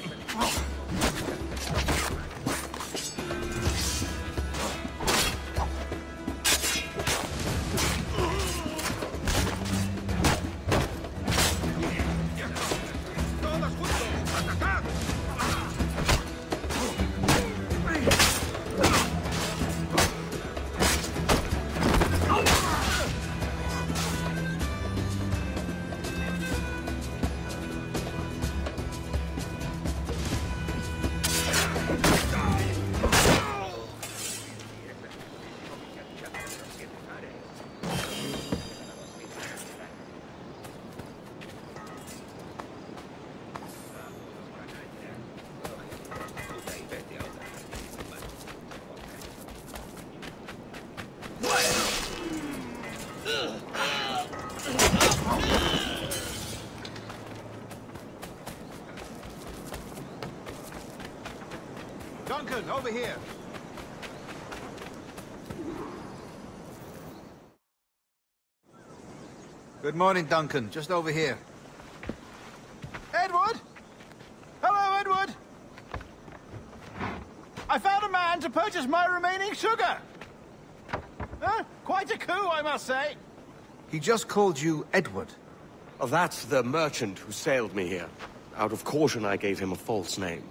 Duncan, over here. Good morning, Duncan. Just over here. Edward? Hello, Edward. I found a man to purchase my remaining sugar. Huh? Quite a coup, I must say. He just called you Edward. Oh, that's the merchant who sailed me here. Out of caution, I gave him a false name.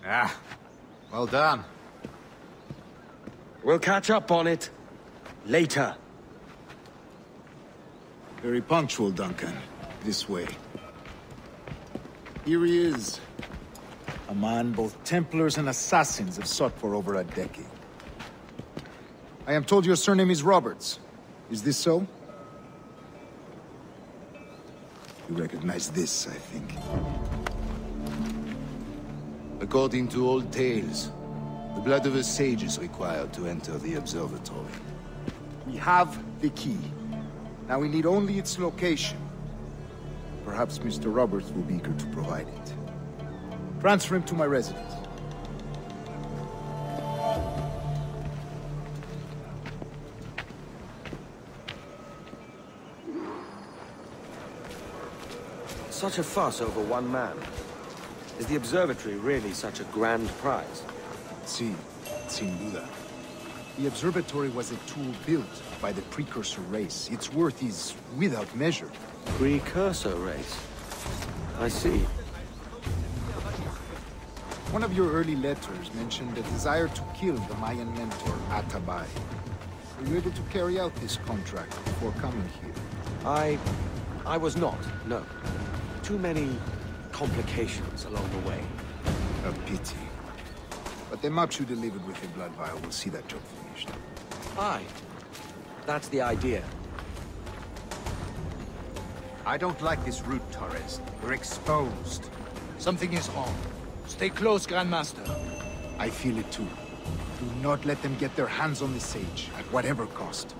Ah, well done. We'll catch up on it later. Very punctual, Duncan. This way. Here he is. A man both Templars and Assassins have sought for over a decade. I am told your surname is Roberts. Is this so? You recognize this, I think. According to old tales, the blood of a sage is required to enter the observatory. We have the key. Now we need only its location. Perhaps Mr. Roberts will be eager to provide it. Transfer him to my residence. Such a fuss over one man. Is the observatory really such a grand prize? Sí, sin duda. The observatory was a tool built by the precursor race. Its worth is without measure. Precursor race? I see. One of your early letters mentioned a desire to kill the Mayan mentor, Atabay. Were you able to carry out this contract before coming here? I was not, no. Too many complications along the way. A pity. But the maps you delivered with the blood vial will see that job finished. Aye. That's the idea. I don't like this route, Torres. We're exposed. Something is wrong. Stay close, Grandmaster. I feel it too. Do not let them get their hands on the sage, at whatever cost.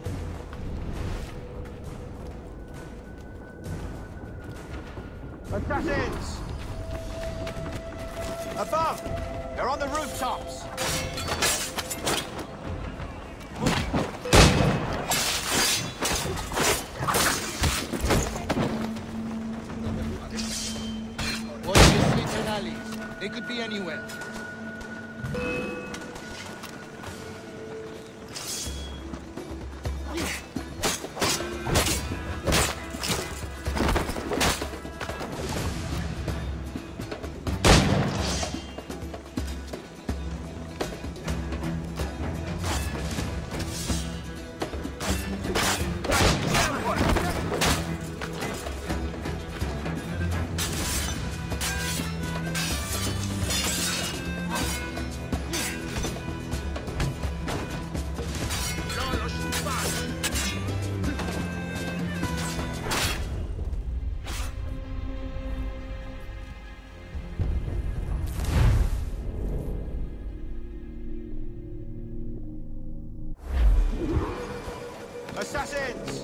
Assassins! Above! They're on the rooftops! allies. They could be anywhere. Assassins!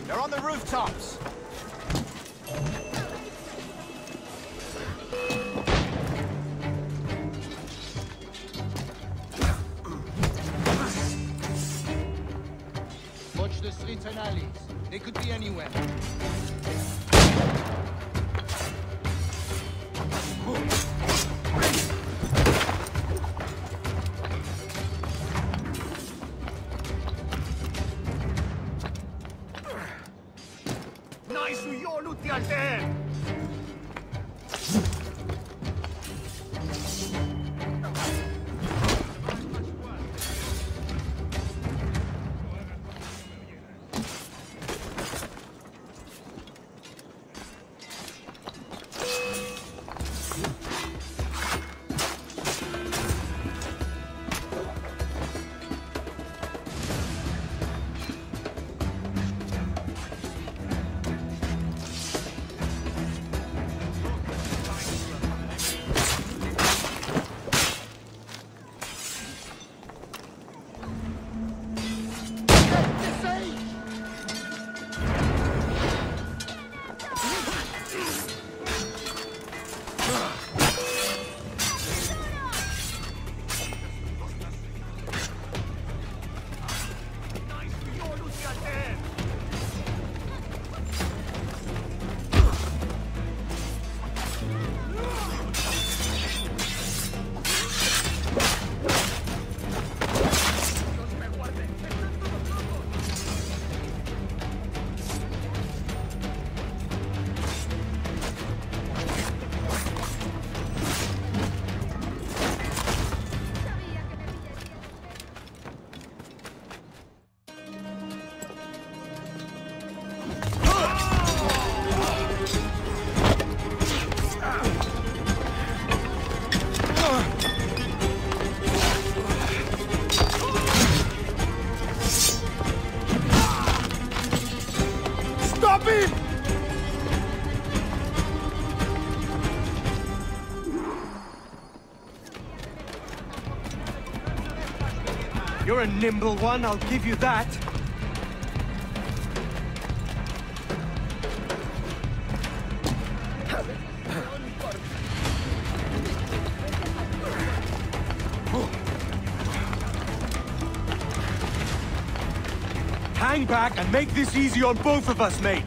They're on the rooftops! Watch the streets and alleys. They could be anywhere. You're a nimble one, I'll give you that. Hang back and make this easy on both of us, mate.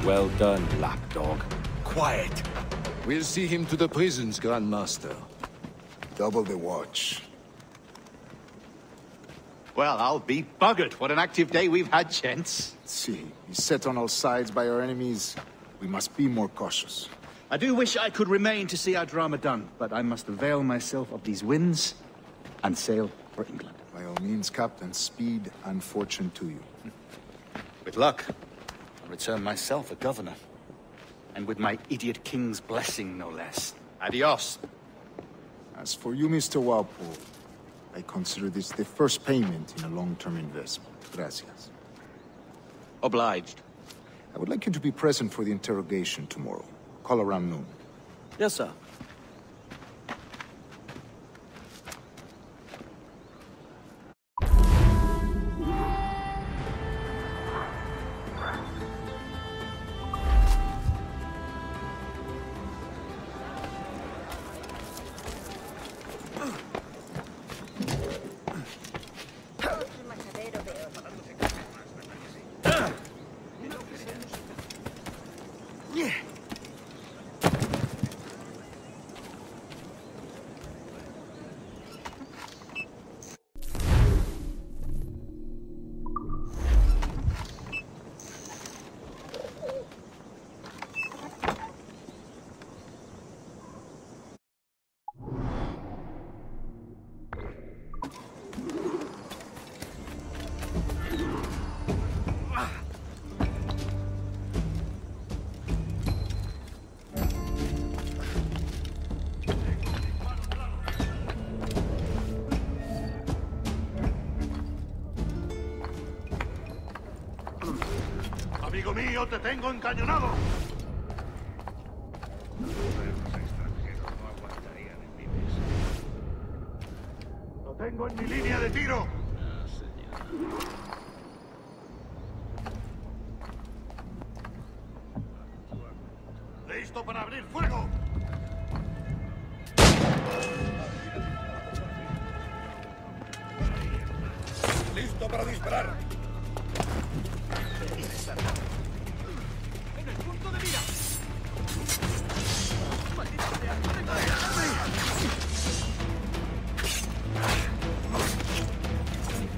Well done, lapdog. quiet. We'll see him to the prisons, Grandmaster. Double the watch. Well, I'll be buggered. What an active day we've had, gents. See, he's set on all sides by our enemies. We must be more cautious. I do wish I could remain to see our drama done, but I must avail myself of these winds and sail for England. By all means, Captain, speed and fortune to you. With luck, I'll return myself a governor. And with my idiot king's blessing, no less. Adios. As for you, Mr. Walpole, I consider this the first payment in a long-term investment. Gracias. Obliged. I would like you to be present for the interrogation tomorrow. Call around noon. Yes, sir. Amigo mío, te tengo encañonado. Lo tengo en mi línea de tiro. Listo para abrir fuego. Listo para disparar. ¡En el punto de mira! ¡Maldita sea!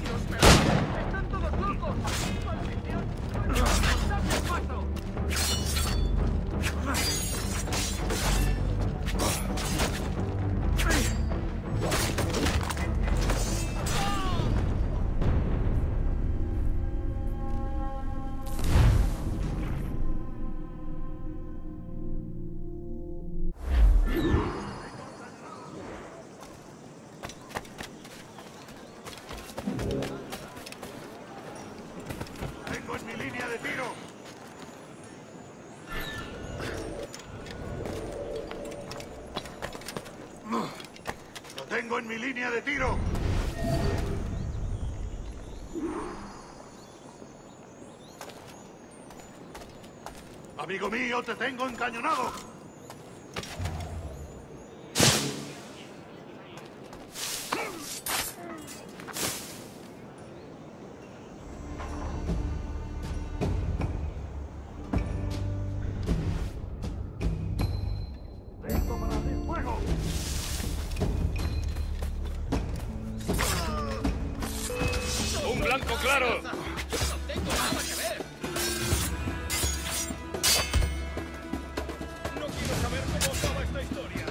¡Dios mío! ¡Están todos locos! ¡Maldición! ¡Dame el paso! Tengo en mi línea de tiro. Lo tengo en mi línea de tiro. Amigo mío, te tengo encañonado. Listo para abrir fuego. ¡Un blanco claro! ¡No tengo nada que ver! No quiero saber cómo acaba esta historia.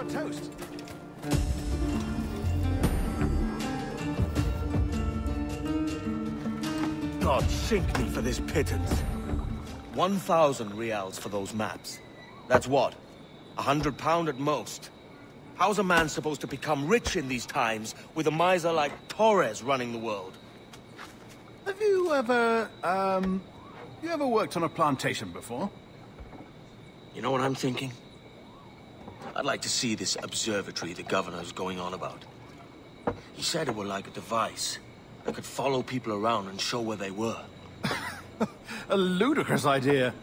Toast. God sink me for this pittance. 1,000 reals for those maps. That's what? £100 at most. How's a man supposed to become rich in these times with a miser like Torres running the world? Have you ever, worked on a plantation before? You know what I'm thinking? I'd like to see this observatory the governor's going on about. He said it were like a device that could follow people around and show where they were. A ludicrous idea.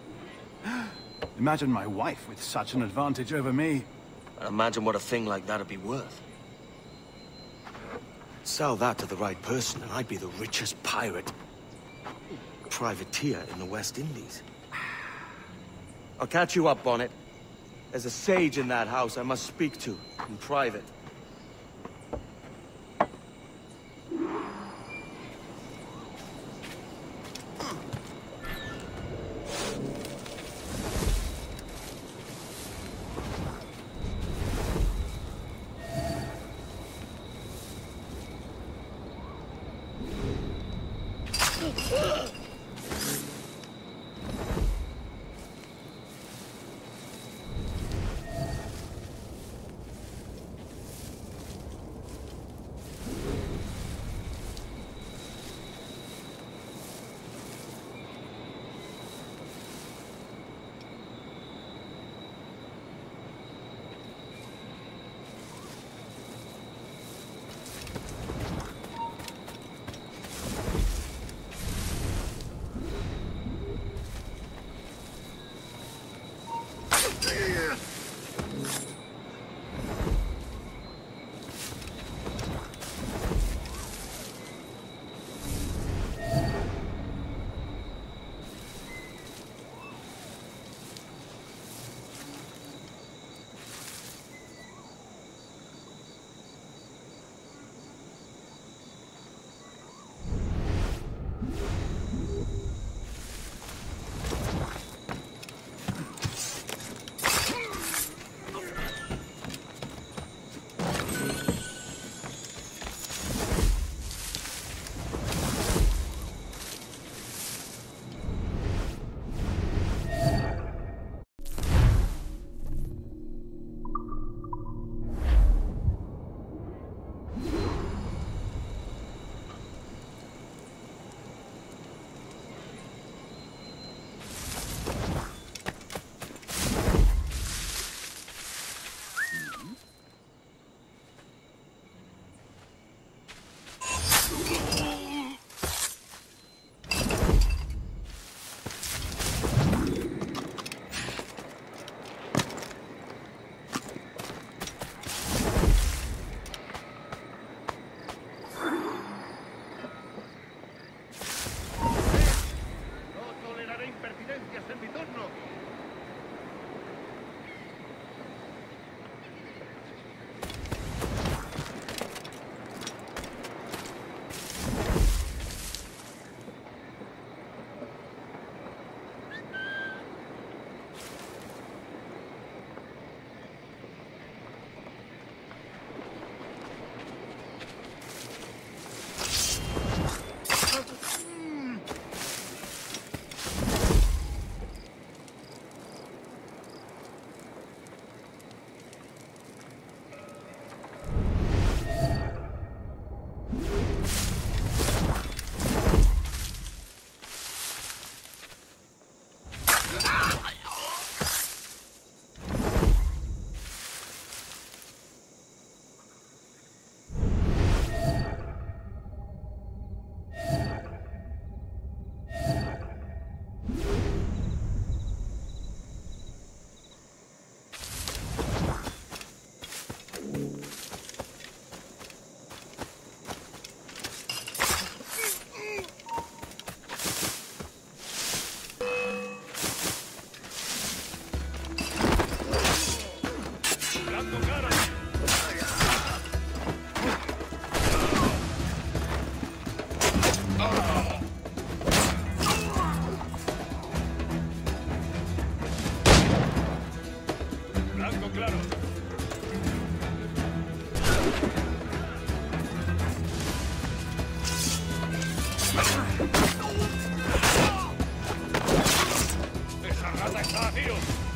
Imagine my wife with such an advantage over me. And imagine what a thing like that'd be worth. Sell that to the right person and I'd be the richest pirate. Privateer in the West Indies. I'll catch you up, Bonnet. There's a sage in that house I must speak to, in private. claro. ¡Esa rata está a tiro!